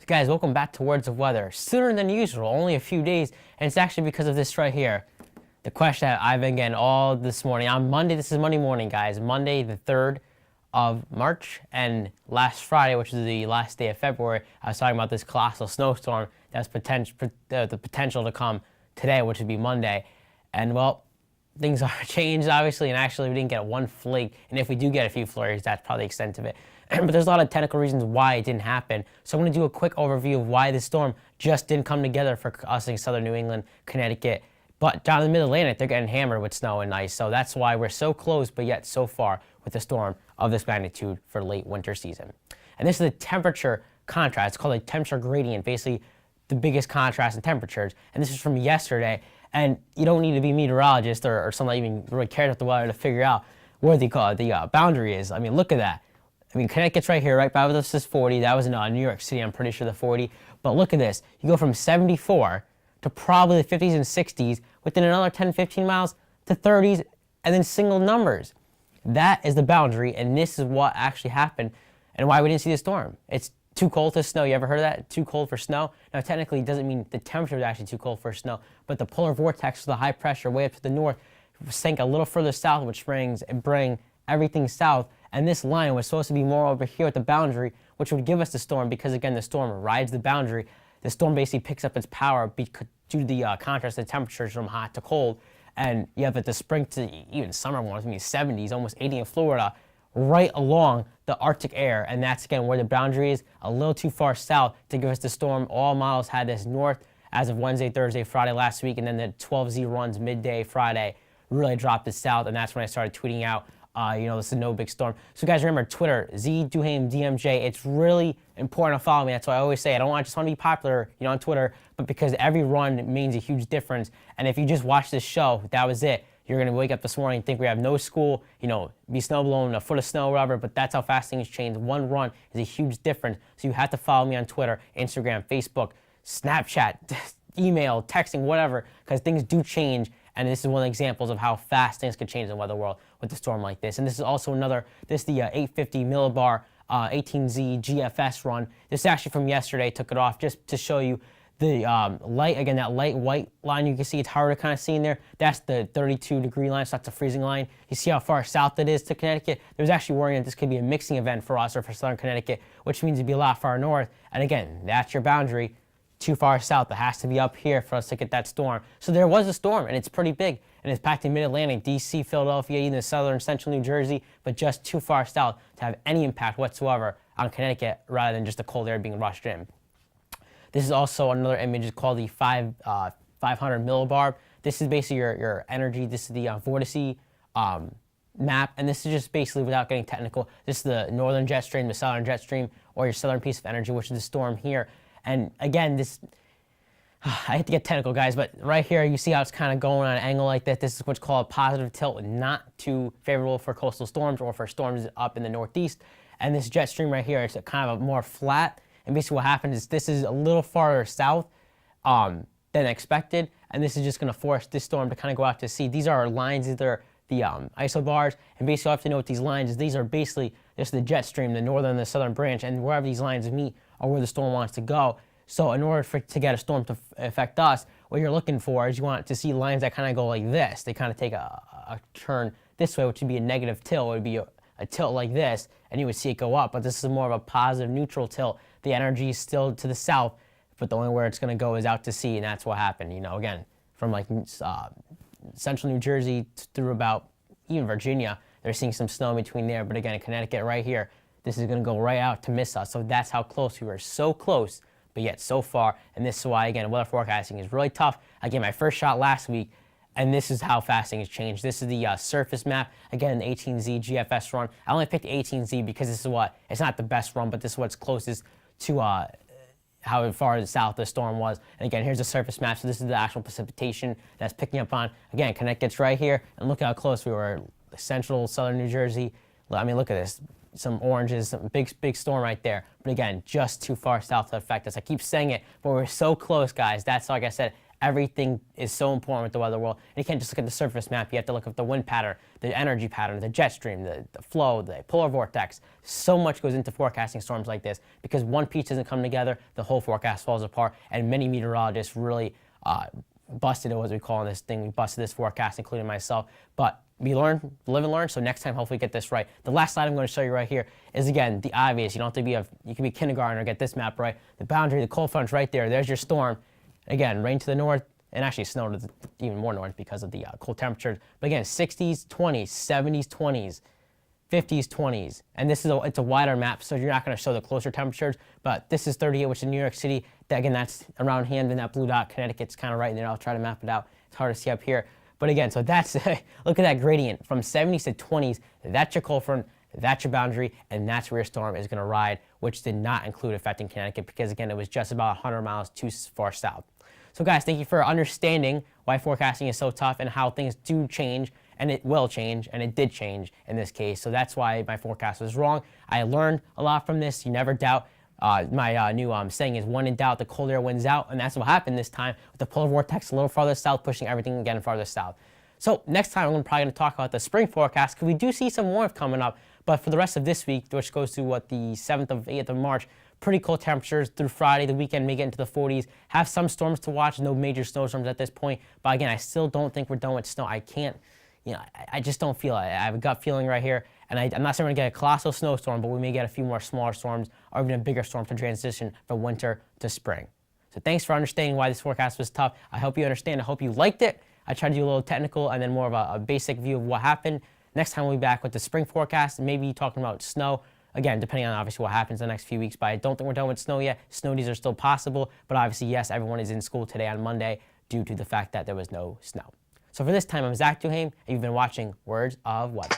Guys, welcome back to Words of Weather. Sooner than usual, only a few days, and it's actually because of this right here. The question that I've been getting all this morning. On Monday, this is Monday morning, guys. Monday, the 3rd of March, and last Friday, which is the last day of February, I was talking about this colossal snowstorm that's the potential to come today, which would be Monday. And, well, things are changed, obviously, and actually we didn't get one flake. And if we do get a few flurries, that's probably the extent of it. But there's a lot of technical reasons why it didn't happen. So I'm going to do a quick overview of why this storm just didn't come together for us in southern New England, Connecticut. But down in the mid-Atlantic, they're getting hammered with snow and ice. So that's why we're so close, but yet so far with a storm of this magnitude for late winter season. And this is the temperature contrast. It's called a temperature gradient, basically the biggest contrast in temperatures. And this is from yesterday. And you don't need to be a meteorologist or someone that even really cares about the weather to figure out where the boundary is. I mean, look at that. I mean, Connecticut's right here, right by this is 40. That was in New York City, I'm pretty sure, the 40. But look at this. You go from 74 to probably the 50s and 60s within another 10, 15 miles to 30s and then single numbers. That is the boundary, and this is what actually happened and why we didn't see the storm. It's too cold to snow. You ever heard of that? Too cold for snow? Now, technically, it doesn't mean the temperature is actually too cold for snow, but the polar vortex, the high pressure way up to the north, sank a little further south, which brings and bring everything south. And this line was supposed to be more over here at the boundary, which would give us the storm because, again, the storm rides the boundary. The storm basically picks up its power due to the contrast of temperatures from hot to cold. And you have the spring to even summer ones, I mean 70s, almost 80 in Florida, right along the Arctic air. And that's, again, where the boundary is, a little too far south to give us the storm. All models had this north as of Wednesday, Thursday, Friday last week. And then the 12Z runs midday Friday really dropped it south. And that's when I started tweeting out, this is no big storm. So guys, remember Twitter, Zack Duhaime DMJ. It's really important to follow me. That's why I always say I just want to be popular, on Twitter, but because every run means a huge difference. And if you just watch this show, that was it. You're going to wake up this morning and think we have no school, be snow blown, a foot of snow, whatever, but that's how fast things change. One run is a huge difference. So you have to follow me on Twitter, Instagram, Facebook, Snapchat, email, texting, whatever, because things do change. And this is one of the examples of how fast things could change in the weather world with a storm like this. And this is also the 850 millibar 18Z GFS run. This is actually from yesterday. Took it off just to show you the light. Again, that light white line you can see, it's hard to kind of see in there. That's the 32-degree line, so that's the freezing line. You see how far south it is to Connecticut? There's actually worrying that this could be a mixing event for us or for southern Connecticut, which means it'd be a lot far north. And again, that's your boundary. Too far south. It has to be up here for us to get that storm. So there was a storm, and it's pretty big, and it's packed in mid-Atlantic, D.C., Philadelphia, even southern central New Jersey, but just too far south to have any impact whatsoever on Connecticut rather than just the cold air being rushed in. This is also another image called the 500 millibar. This is basically your energy. This is the vortice map, and this is just basically, without getting technical, this is the northern jet stream, the southern jet stream, or your southern piece of energy, which is the storm here. And again, this, I hate to get technical, guys, but right here you see how it's kind of going on an angle like that. This is what's called a positive tilt, not too favorable for coastal storms or for storms up in the northeast. And this jet stream right here, it's kind of a more flat. And basically what happens is this is a little farther south than expected. And this is just going to force this storm to kind of go out to sea. These are our lines. These are the isobars. And basically, you have to know what these lines is. These are basically just the jet stream, the northern and the southern branch. And wherever these lines meet are where the storm wants to go. So in order to get a storm to affect us, what you're looking for is you want to see lines that kind of go like this. They kind of take a turn this way, which would be a negative tilt. It would be a tilt like this, and you would see it go up. But this is more of a positive neutral tilt. The energy is still to the south, but the only where it's going to go is out to sea, and that's what happened. Again, from like central New Jersey through about even Virginia, they're seeing some snow in between there. But again, in Connecticut right here, this is going to go right out to miss us. So that's how close we were. So close, but yet so far. And this is why, again, weather forecasting is really tough. I gave my first shot last week, and this is how fast things change. This is the surface map. Again, the 18Z GFS run. I only picked 18Z because this is it's not the best run, but this is what's closest to how far south the storm was. And again, here's the surface map. So this is the actual precipitation that's picking up on. Again, Connecticut's right here, and look how close we were. Central, southern New Jersey. I mean, look at this. Some oranges, some big storm right there. But again, just too far south to affect us. I keep saying it, but we're so close, guys. That's, like I said, Everything is so important with the weather world. And you can't just look at the surface map. You have to look at the wind pattern, the energy pattern, the jet stream, the flow, the polar vortex. So much goes into forecasting storms like this because one piece doesn't come together, the whole forecast falls apart. And many meteorologists really busted it, as we call this thing. We busted this forecast, including myself. But we learn, live and learn, so next time hopefully get this right. The last slide I'm going to show you right here is, again, the obvious. You don't have to be you can be kindergarten or get this map right. The boundary, the cold front's right there. There's your storm. Again, rain to the north, and actually snow to even more north because of the cold temperatures. But again, 60s, 20s, 70s, 20s, 50s, 20s. And this is it's a wider map, so you're not going to show the closer temperatures. But this is 38, which is New York City. Again, that's around hand in that blue dot. Connecticut's kind of right in there. I'll try to map it out. It's hard to see up here. But again, so that's, look at that gradient. From 70s to 20s, that's your cold front, that's your boundary, and that's where your storm is going to ride, which did not include affecting Connecticut because, again, it was just about 100 miles too far south. So guys, thank you for understanding why forecasting is so tough and how things do change, and it will change, and it did change in this case. So that's why my forecast was wrong. I learned a lot from this. You never doubt. My new saying is, when in doubt, the cold air wins out, and that's what happened this time with the polar vortex a little farther south, pushing everything again farther south. So next time, I'm probably going to talk about the spring forecast because we do see some warmth coming up. But for the rest of this week, which goes to the 7th of 8th of March, pretty cold temperatures through Friday. The weekend may get into the 40s. Have some storms to watch. No major snowstorms at this point. But again, I still don't think we're done with snow. I can't, I just don't feel it. I have a gut feeling right here. And I'm not saying we're going to get a colossal snowstorm, but we may get a few more smaller storms or even a bigger storm to transition from winter to spring. So thanks for understanding why this forecast was tough. I hope you understand. I hope you liked it. I tried to do a little technical and then more of a basic view of what happened. Next time we'll be back with the spring forecast, maybe talking about snow. Again, depending on obviously what happens the next few weeks, but I don't think we're done with snow yet. Snow days are still possible, but obviously, yes, everyone is in school today on Monday due to the fact that there was no snow. So for this time, I'm Zack Duhaime, and you've been watching Words of Weather.